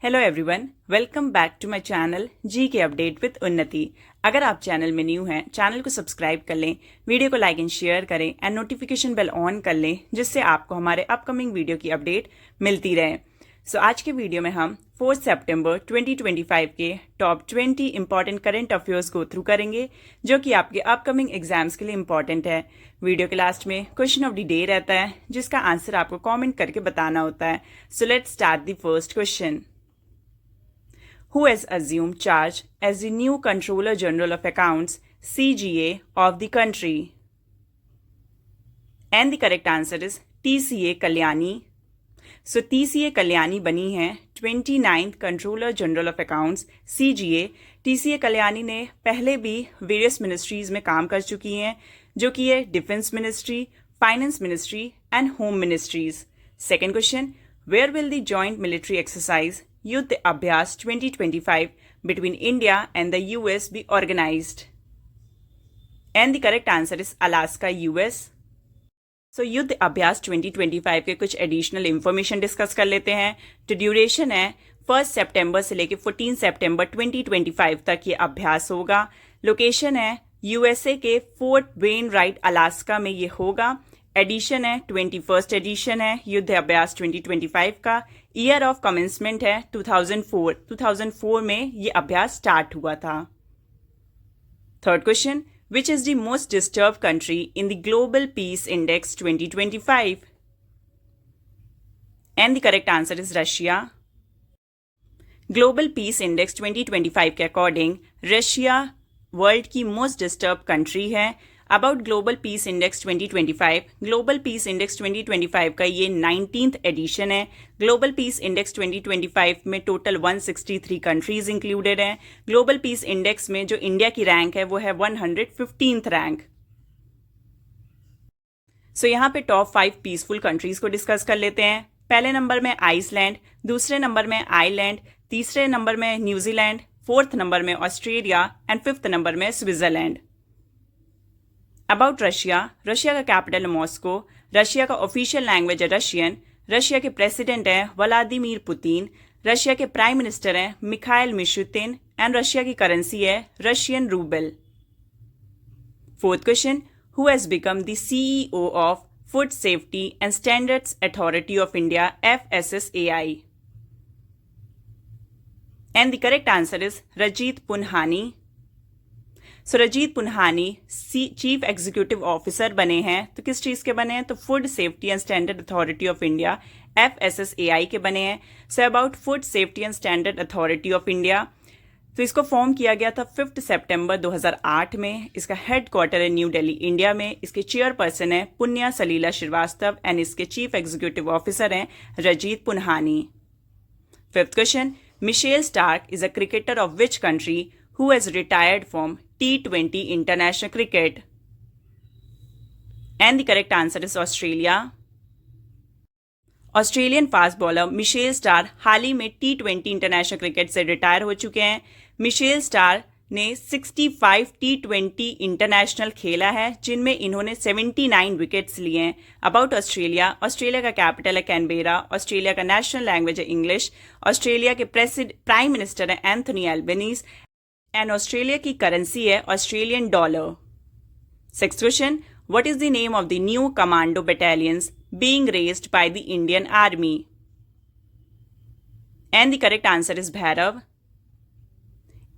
Hello everyone, welcome back to my channel G K update with उन्नति। अगर आप channel में न्यू हैं, चैनल को सब्सक्राइब कर लें, वीडियो को लाइक एंड शेयर करें एंड नोटिफिकेशन बेल ऑन कर लें, जिससे आपको हमारे अपकमिंग वीडियो की अपडेट मिलती रहे। आज के वीडियो में हम 4 सितंबर 2025 के top 20 important current affairs go through करेंगे, जो कि आपके अपकमिंग एग्जाम्स के लिए इंपॉर्टेंट है। वीडियो के लास्ट में क्वेश्चन ऑफ द डे रहता है, जिसका आंसर आपको कॉमेंट करके बताना होता है। So let's start the first question. Who has assumed charge as the new Controller General of Accounts (CGA) of the country? And the correct answer is TCA Kalyani. So TCA Kalyani बनी है 29th Controller General of Accounts CGA. TCA Kalyani ने पहले भी various ministries में काम कर चुकी हैं, जो कि है defence ministry, finance ministry and home ministries. Second question, where will the joint military exercise Yuddh Abhyas 2025 between India and the US be organized? And the correct answer is Alaska, US. So युद्ध अभ्यास 2025 के कुछ additional information discuss कर लेते हैं। तो duration है 1 सितंबर से लेकर 14 सितंबर 2025 तक ये अभ्यास होगा। लोकेशन है यूएसए के फोर्ट वेन राइट अलास्का में ये होगा। एडिशन है 21st एडिशन है युद्ध अभ्यास 2025 का। ईयर ऑफ कमेंसमेंट है 2004 में ये अभ्यास स्टार्ट हुआ था। Third question, which is the most disturb country in the global peace index 2025? And the correct answer is Russia. Global peace index 2025 के अकॉर्डिंग रशिया वर्ल्ड की मोस्ट डिस्टर्ब कंट्री है। About global peace index 2025, global peace index 2025 का ये 19th addition है। Global peace index 2025 में total 163 countries included हैं। Global peace index में जो इंडिया की रैंक है वो है 115th रैंक। यहाँ पे टॉप 5 पीसफुल कंट्रीज को डिस्कस कर लेते हैं। पहले नंबर में आइसलैंड, दूसरे नंबर में आयरलैंड, तीसरे नंबर में न्यूजीलैंड, फोर्थ नंबर में ऑस्ट्रेलिया एंड फिफ्थ नंबर में स्विट्जरलैंड। अबाउट रशिया, रशिया का कैपिटल है मॉस्को, रशिया का ऑफिशियल लैंग्वेज है रशियन, रशिया के प्रेसिडेंट हैं व्लादिमीर पुतिन, रशिया के प्राइम मिनिस्टर हैं मिखाइल मिशुतिन एंड रशिया की करेंसी है Russian rouble. Fourth question, who has become the CEO of food safety and standards authority of India FSSAI? And the correct answer is Rajit Punhani. Rajit Punhani chief executive officer बने हैं। तो किस चीज के बने हैं? तो food safety and standard authority of India FSSAI के बने हैं। About food safety and standard authority of India, तो इसको फॉर्म किया गया था 5 सितंबर 2008 में। इसका हेड क्वार्टर है न्यू दिल्ली, इंडिया में। इसके चेयरपर्सन है पुण्या सलीला श्रीवास्तव एंड इसके चीफ एग्जीक्यूटिव ऑफिसर हैं Rajit Punhani. Fifth question, Mitchell Starc is a cricketer of which country who has retired from T20 international cricket? And the correct answer is Australia. Australian fast bowler Mitchell Starc हाल ही में T20 international cricket से retire हो चुके हैं। Michel star ने 65 T20 international खेला है, जिनमें इन्होंने 79 विकेट्स लिए हैं। अबाउट ऑस्ट्रेलिया, ऑस्ट्रेलिया का कैपिटल है कैनबेरा, ऑस्ट्रेलिया का नेशनल लैंग्वेज है इंग्लिश, ऑस्ट्रेलिया के प्राइम मिनिस्टर है एंथनी एल्बनीज एंड ऑस्ट्रेलिया की करेंसी है Australian dollar. Sixth question, what is the name of the new commando battalions being raised by the Indian army? And the correct answer is Bhairav.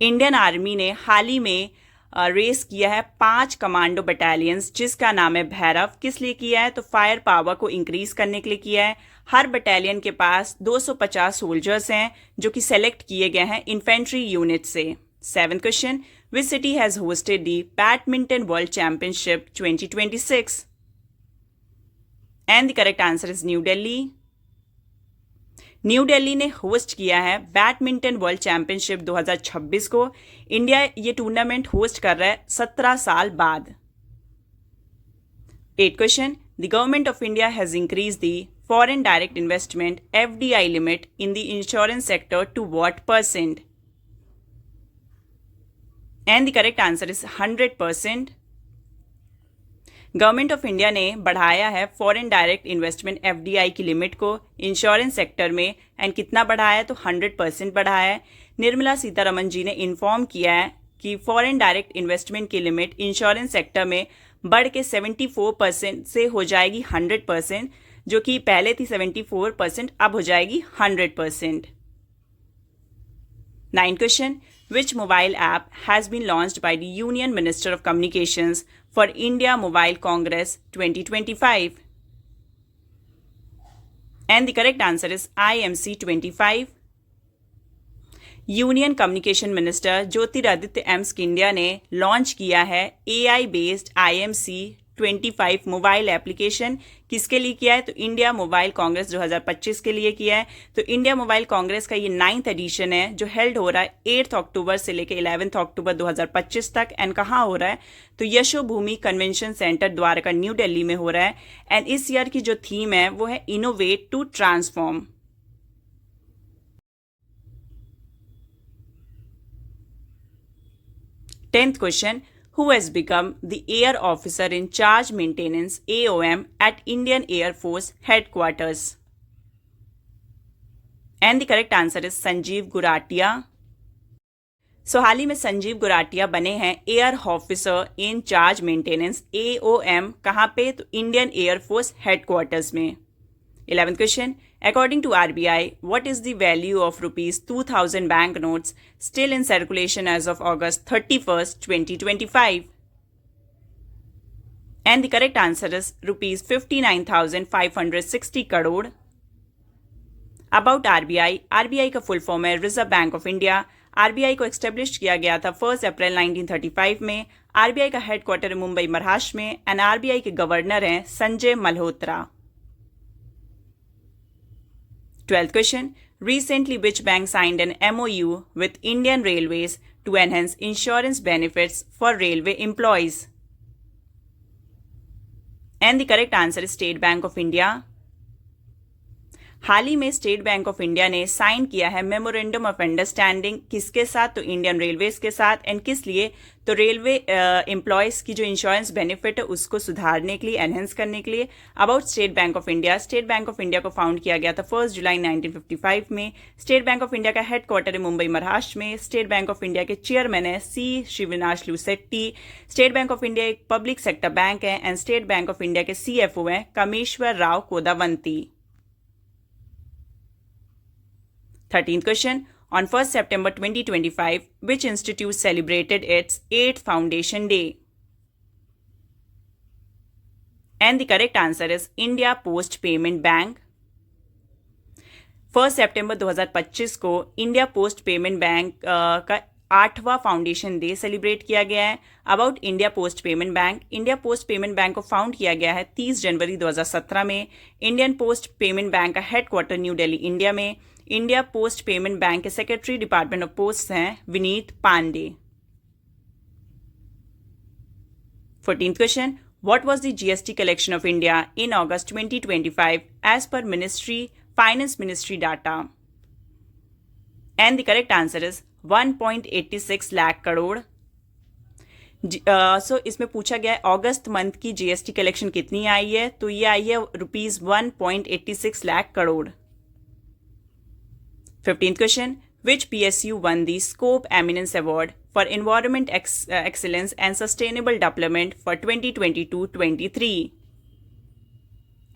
Indian army ने हाल ही में race किया है 5 commando battalions, जिसका नाम है भैरव। किस लिए किया है? तो फायर पावर को इंक्रीज करने के लिए किया है। हर बटालियन के पास 250 सोल्जर्स हैं, जो कि सेलेक्ट किए गए हैं इन्फेंट्री यूनिट से। Seventh question, which city has hosted the Badminton World Championship 2026? And the correct answer is New Delhi. New Delhi ने होस्ट किया है बैडमिंटन वर्ल्ड चैंपियनशिप 2026 को। इंडिया ये टूर्नामेंट होस्ट कर रहा है 17 साल बाद। 8th question, the government of India has increased the foreign direct investment FDI limit in the insurance sector to what %? And the correct answer is 100%. Government of India ने बढ़ाया है foreign direct investment FDI की limit को insurance sector में, and कितना बढ़ाया है? तो 100% बढ़ाया है। निर्मला सीतारमन जी ने इन्फॉर्म किया है कि फॉरेन डायरेक्ट इन्वेस्टमेंट की लिमिट इंश्योरेंस सेक्टर में बढ़ के 74% से हो जाएगी 100%, जो कि पहले थी 74%, अब हो जाएगी 100%। 9th question, which mobile app has been launched by the Union Minister of Communications for India Mobile Congress 2025? And the correct answer is IMC 25. Union communication minister Jyotiraditya M Scindia ने लॉन्च किया है AI based IMC 25 mobile application. किसके लिए किया है? तो India mobile Congress 2025 के लिए किया है। तो इंडिया मोबाइल कांग्रेस का ये 9th एडिशन है जो हेल्ड हो रहा है 8 अक्टूबर से लेकर 11 अक्टूबर 2025 तक। एंड कहाँ हो रहा है? तो Yashobhoomi convention centre Dwarka new Delhi में हो रहा है। एंड इस ईयर की जो थीम है वो है innovate to transform. 10th question, who has become the Air Officer in Charge Maintenance AOM at Indian Air Force Headquarters? And the correct answer is Sanjeev Guratia. So हाल ही में संजीव गुराटिया बने हैं air officer in charge maintenance AOM। कहाँ पे? तो Indian air force headquarters में। 11th question, according to RBI, what is the value of rupees 2000 banknotes still in circulation as of August 31st, 2025? And the correct answer is rupees 59,560 crore. About RBI, RBI का full form है reserve bank of India. RBI को establish किया गया था 1 अप्रैल 1935 में। RBI का headquarter है मुंबई महाराष्ट्र में। एंड RBI के गवर्नर हैं Sanjay Malhotra. 12th question, recently which bank signed an MOU with Indian Railways to enhance insurance benefits for railway employees? And the correct answer is State Bank of India. हाल ही में State Bank of India ने sign किया है memorandum of understanding. किसके साथ? तो Indian railways के साथ। एंड किस लिए? तो रेलवे एम्प्लॉयज़ की जो इंश्योरेंस बेनिफिट है उसको सुधारने के लिए, एनहेंस करने के लिए। About State Bank of India, State Bank of India को फाउंड किया गया था 1 जुलाई 1955 में। स्टेट बैंक ऑफ इंडिया का हेडक्वार्टर है मुंबई महाराष्ट्र में। स्टेट बैंक ऑफ इंडिया के चेयरमैन है C Sreenivasulu Setty. State Bank of India एक पब्लिक सेक्टर बैंक है। And State Bank of India के CFO हैं Kameshwar Rao कोदावंती। 13th question, on 1st September 2025, which institute celebrated its 8th Foundation Day? And the correct answer is India Post Payment Bank. 1 सितंबर 2025 को India post payment bank का 8वां foundation day celebrate किया गया है। About India post payment bank, India post payment bank को found किया गया है 30 जनवरी 2017 में। इंडियन पोस्ट पेमेंट बैंक का हेडक्वार्टर न्यू दिल्ली इंडिया में। इंडिया पोस्ट पेमेंट बैंक के सेक्रेटरी डिपार्टमेंट ऑफ पोस्ट हैं Vineet Pandey. 14th question, what was the GST collection of India in August 2025 as per Finance Ministry data? And the correct answer is 1.86 lakh crore. सो इसमें पूछा गया है अगस्त month की GST collection कितनी आई है? तो ये आई है rupees 1.86 lakh crore. 15th question, which PSU won the Scope Eminence Award for Environment Excellence and Sustainable Development for 2022-23?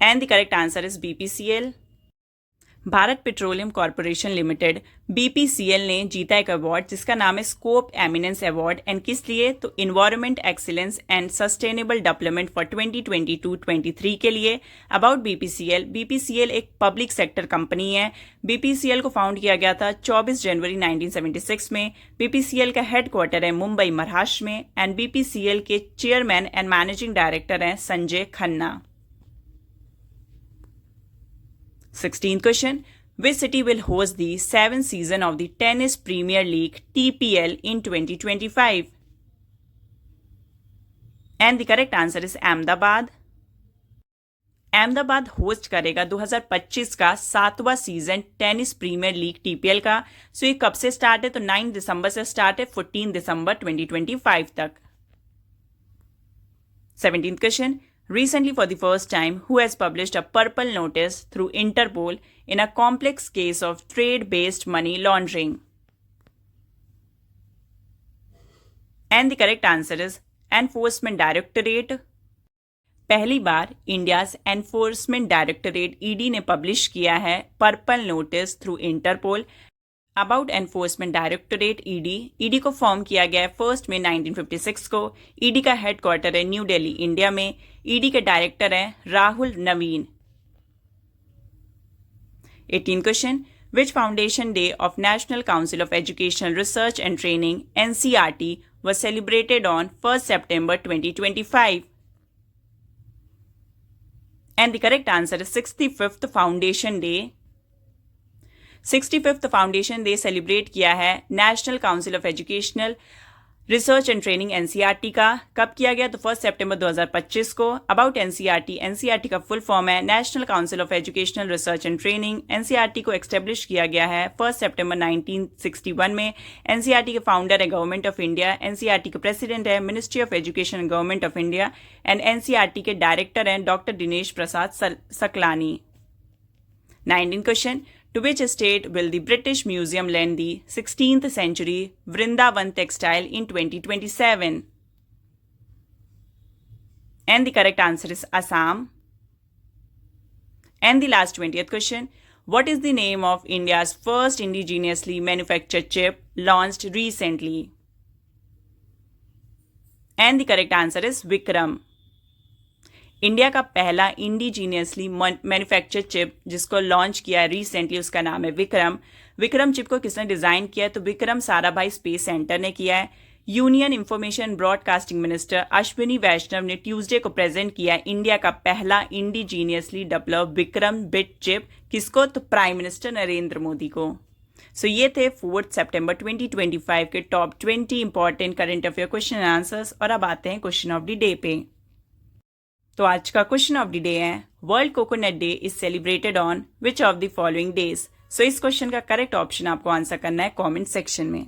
And the correct answer is BPCL. Bharat petroleum corporation limited BPCL ने जीता एक अवार्ड जिसका नाम है स्कोप एमिनेंस अवार्ड। एंड किस लिए? तो environment excellence and sustainable development for 2022-23 के लिए। अबाउट BPCL एक पब्लिक सेक्टर कंपनी है। BPCL को फाउंड किया गया था 24 जनवरी 1976 में। BPCL का हेडक्वार्टर है मुंबई महाराष्ट्र में। एंड BPCL के चेयरमैन एंड मैनेजिंग डायरेक्टर हैं Sanjay Khanna. 16th question, which city will host the 7th season of the Tennis Premier League TPL in 2025? And the correct answer is Ahmedabad. Ahmedabad host करेगा 2025 का 7वां season tennis premier league TPL का। सो ये कब से start है? तो 9 दिसंबर से स्टार्ट है 14 दिसंबर 2025 तक। 17th question, Recently, for the first time, who has published a purple notice through Interpol in a complex case of trade-based money laundering? And the correct answer is Enforcement Directorate. पहली बार India's enforcement directorate ED ने publish किया है purple notice through Interpol about enforcement directorate ED. ED को form किया गया है 1 मई 1956 को। ईडी का हेडक्वार्टर है न्यू दिल्ली, इंडिया में। ईडी के डायरेक्टर हैं राहुल नवीन। 18 question, which foundation day of national council of educational research and training NCERT was celebrated on 1st September 2025? And the correct answer is 65th Foundation Day. 65th Foundation Day celebrate किया है national council of educational research and training NCERT का। कब किया गया? तो 1 सितंबर 2025 को। About NCERT का full form है national council of educational research and training. NCERT को एस्टेब्लिश किया गया है 1 सितंबर 1961 में। NCERT के फाउंडर है गवर्नमेंट ऑफ इंडिया। NCERT के प्रेसिडेंट है ministry of education government of India. And NCERT के डायरेक्टर हैं doctor Dinesh Prasad Saklani. 19 question, to which state will the British Museum lend the 16th century Vrindavan textile in 2027? And the correct answer is Assam. And the last 20th question, what is the name of India's first indigenously manufactured chip launched recently? And the correct answer is Vikram. India का पहला indigenously manufactured chip जिसको launch किया है recently, उसका नाम है Vikram. Vikram chip को किसने डिज़ाइन किया है? तो विक्रम साराभाई स्पेस सेंटर ने किया है। Union information broadcasting minister Ashwini Vaishnaw ने ट्यूसडे को प्रेजेंट किया है इंडिया का पहला indigenously develop Vikram bit chip. किसको? तो प्राइम मिनिस्टर नरेंद्र मोदी को। सो ये थे 4 सितंबर 2025 के top 20 important current affair question and answers. और अब आते हैं क्वेश्चन ऑफ द डे पे। तो आज का क्वेश्चन ऑफ द डे है world coconut day is celebrated on which of the following days. सो इस क्वेश्चन का करेक्ट ऑप्शन आपको आंसर करना है कमेंट सेक्शन में।